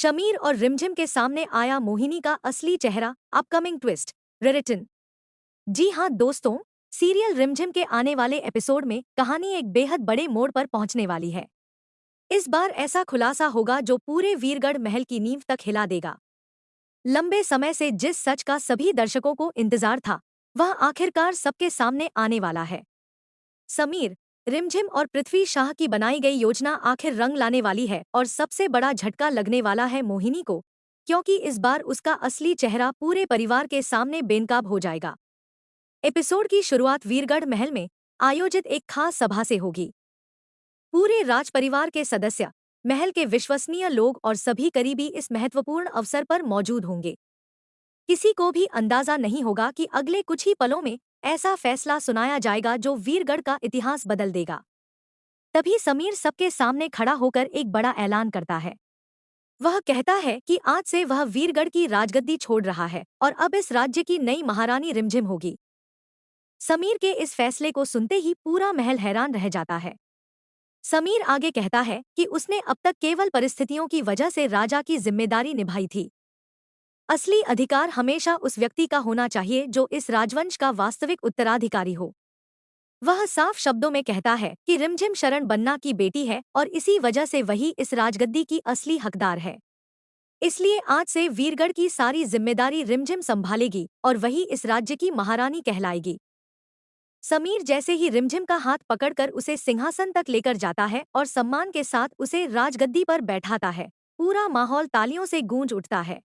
शमीर और रिमझिम के सामने आया मोहिनी का असली चेहरा, अपकमिंग ट्विस्ट। रिटन। जी हाँ दोस्तों, सीरियल रिमझिम के आने वाले एपिसोड में कहानी एक बेहद बड़े मोड़ पर पहुंचने वाली है। इस बार ऐसा खुलासा होगा जो पूरे वीरगढ़ महल की नींव तक हिला देगा। लंबे समय से जिस सच का सभी दर्शकों को इंतजार था, वह आखिरकार सबके सामने आने वाला है। समीर, रिमझिम और पृथ्वी शाह की बनाई गई योजना आखिर रंग लाने वाली है और सबसे बड़ा झटका लगने वाला है मोहिनी को, क्योंकि इस बार उसका असली चेहरा पूरे परिवार के सामने बेनकाब हो जाएगा। एपिसोड की शुरुआत वीरगढ़ महल में आयोजित एक खास सभा से होगी। पूरे राजपरिवार के सदस्य, महल के विश्वसनीय लोग और सभी करीबी इस महत्वपूर्ण अवसर पर मौजूद होंगे। किसी को भी अंदाजा नहीं होगा कि अगले कुछ ही पलों में ऐसा फैसला सुनाया जाएगा जो वीरगढ़ का इतिहास बदल देगा। तभी समीर सबके सामने खड़ा होकर एक बड़ा ऐलान करता है। वह कहता है कि आज से वह वीरगढ़ की राजगद्दी छोड़ रहा है और अब इस राज्य की नई महारानी रिमझिम होगी। समीर के इस फैसले को सुनते ही पूरा महल हैरान रह जाता है। समीर आगे कहता है कि उसने अब तक केवल परिस्थितियों की वजह से राजा की जिम्मेदारी निभाई थी। असली अधिकार हमेशा उस व्यक्ति का होना चाहिए जो इस राजवंश का वास्तविक उत्तराधिकारी हो। वह साफ शब्दों में कहता है कि रिमझिम शरण बन्ना की बेटी है और इसी वजह से वही इस राजगद्दी की असली हकदार है। इसलिए आज से वीरगढ़ की सारी जिम्मेदारी रिमझिम संभालेगी और वही इस राज्य की महारानी कहलाएगी। समीर जैसे ही रिमझिम का हाथ पकड़कर उसे सिंहासन तक लेकर जाता है और सम्मान के साथ उसे राजगद्दी पर बैठाता है, पूरा माहौल तालियों से गूंज उठता है।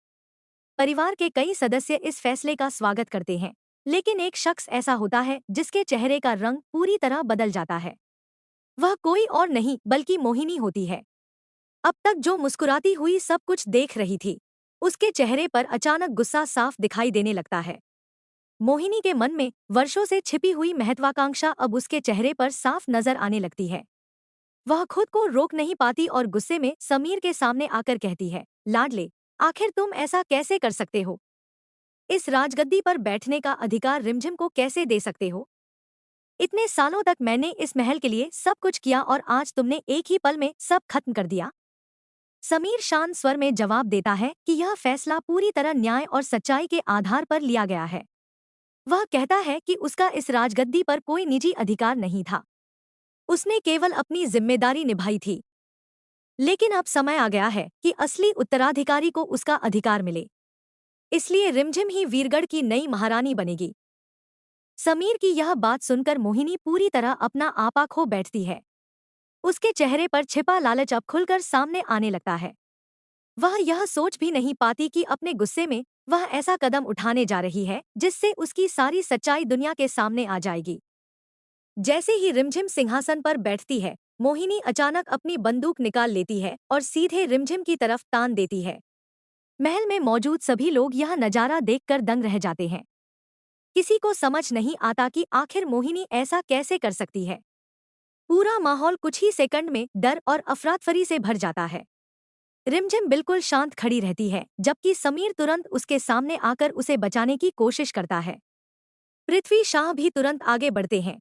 परिवार के कई सदस्य इस फैसले का स्वागत करते हैं, लेकिन एक शख्स ऐसा होता है जिसके चेहरे का रंग पूरी तरह बदल जाता है। वह कोई और नहीं बल्कि मोहिनी होती है। अब तक जो मुस्कुराती हुई सब कुछ देख रही थी, उसके चेहरे पर अचानक गुस्सा साफ दिखाई देने लगता है। मोहिनी के मन में वर्षों से छिपी हुई महत्वाकांक्षा अब उसके चेहरे पर साफ नजर आने लगती है। वह खुद को रोक नहीं पाती और गुस्से में समीर के सामने आकर कहती है, लाडले, आखिर तुम ऐसा कैसे कर सकते हो? इस राजगद्दी पर बैठने का अधिकार रिमझिम को कैसे दे सकते हो? इतने सालों तक मैंने इस महल के लिए सब कुछ किया और आज तुमने एक ही पल में सब खत्म कर दिया। समीर शांत स्वर में जवाब देता है कि यह फैसला पूरी तरह न्याय और सच्चाई के आधार पर लिया गया है। वह कहता है कि उसका इस राजगद्दी पर कोई निजी अधिकार नहीं था। उसने केवल अपनी जिम्मेदारी निभाई थी। लेकिन अब समय आ गया है कि असली उत्तराधिकारी को उसका अधिकार मिले। इसलिए रिमझिम ही वीरगढ़ की नई महारानी बनेगी। समीर की यह बात सुनकर मोहिनी पूरी तरह अपना आपा खो बैठती है। उसके चेहरे पर छिपा लालच अब खुलकर सामने आने लगता है। वह यह सोच भी नहीं पाती कि अपने गुस्से में वह ऐसा कदम उठाने जा रही है जिससे उसकी सारी सच्चाई दुनिया के सामने आ जाएगी। जैसे ही रिमझिम सिंहासन पर बैठती है, मोहिनी अचानक अपनी बंदूक निकाल लेती है और सीधे रिमझिम की तरफ तान देती है। महल में मौजूद सभी लोग यह नजारा देखकर दंग रह जाते हैं। किसी को समझ नहीं आता कि आखिर मोहिनी ऐसा कैसे कर सकती है। पूरा माहौल कुछ ही सेकंड में डर और अफरातफरी से भर जाता है। रिमझिम बिल्कुल शांत खड़ी रहती है, जबकि समीर तुरंत उसके सामने आकर उसे बचाने की कोशिश करता है। पृथ्वी शाह भी तुरंत आगे बढ़ते हैं।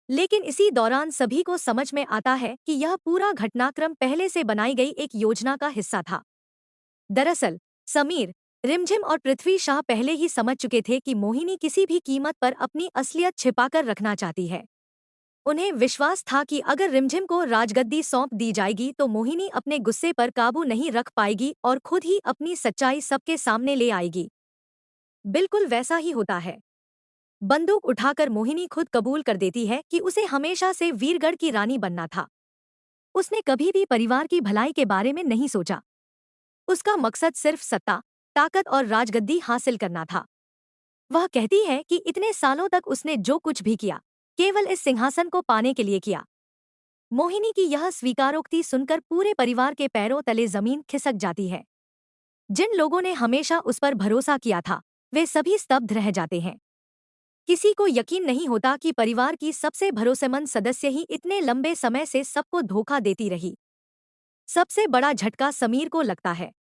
लेकिन इसी दौरान सभी को समझ में आता है कि यह पूरा घटनाक्रम पहले से बनाई गई एक योजना का हिस्सा था। दरअसल समीर, रिमझिम और पृथ्वी शाह पहले ही समझ चुके थे कि मोहिनी किसी भी कीमत पर अपनी असलियत छिपाकर रखना चाहती है। उन्हें विश्वास था कि अगर रिमझिम को राजगद्दी सौंप दी जाएगी तो मोहिनी अपने गुस्से पर काबू नहीं रख पाएगी और खुद ही अपनी सच्चाई सबके सामने ले आएगी। बिल्कुल वैसा ही होता है। बंदूक उठाकर मोहिनी खुद कबूल कर देती है कि उसे हमेशा से वीरगढ़ की रानी बनना था। उसने कभी भी परिवार की भलाई के बारे में नहीं सोचा। उसका मकसद सिर्फ सत्ता, ताकत और राजगद्दी हासिल करना था। वह कहती है कि इतने सालों तक उसने जो कुछ भी किया, केवल इस सिंहासन को पाने के लिए किया। मोहिनी की यह स्वीकारोक्ति सुनकर पूरे परिवार के पैरों तले जमीन खिसक जाती है। जिन लोगों ने हमेशा उस पर भरोसा किया था, वे सभी स्तब्ध रह जाते हैं। किसी को यकीन नहीं होता कि परिवार की सबसे भरोसेमंद सदस्य ही इतने लंबे समय से सबको धोखा देती रही। सबसे बड़ा झटका समीर को लगता है।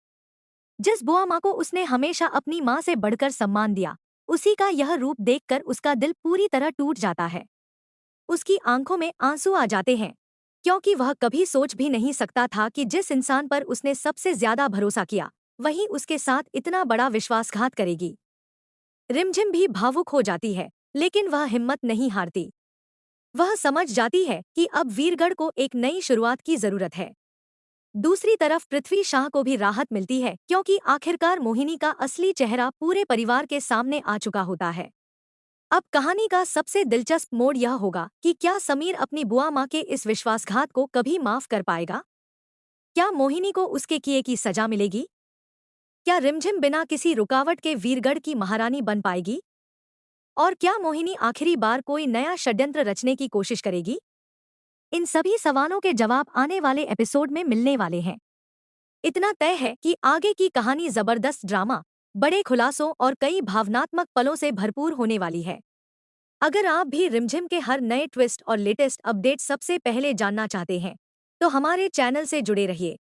जिस बुआ माँ को उसने हमेशा अपनी माँ से बढ़कर सम्मान दिया, उसी का यह रूप देखकर उसका दिल पूरी तरह टूट जाता है। उसकी आंखों में आंसू आ जाते हैं, क्योंकि वह कभी सोच भी नहीं सकता था कि जिस इंसान पर उसने सबसे ज्यादा भरोसा किया वही उसके साथ इतना बड़ा विश्वासघात करेगी। रिमझिम भी भावुक हो जाती है, लेकिन वह हिम्मत नहीं हारती। वह समझ जाती है कि अब वीरगढ़ को एक नई शुरुआत की जरूरत है। दूसरी तरफ पृथ्वी शाह को भी राहत मिलती है, क्योंकि आखिरकार मोहिनी का असली चेहरा पूरे परिवार के सामने आ चुका होता है। अब कहानी का सबसे दिलचस्प मोड़ यह होगा कि क्या समीर अपनी बुआ माँ के इस विश्वासघात को कभी माफ कर पाएगा? क्या मोहिनी को उसके किए की सजा मिलेगी? क्या रिमझिम बिना किसी रुकावट के वीरगढ़ की महारानी बन पाएगी? और क्या मोहिनी आखिरी बार कोई नया षड्यंत्र रचने की कोशिश करेगी? इन सभी सवालों के जवाब आने वाले एपिसोड में मिलने वाले हैं। इतना तय है कि आगे की कहानी जबरदस्त ड्रामा, बड़े खुलासों और कई भावनात्मक पलों से भरपूर होने वाली है। अगर आप भी रिमझिम के हर नए ट्विस्ट और लेटेस्ट अपडेट सबसे पहले जानना चाहते हैं, तो हमारे चैनल से जुड़े रहिए।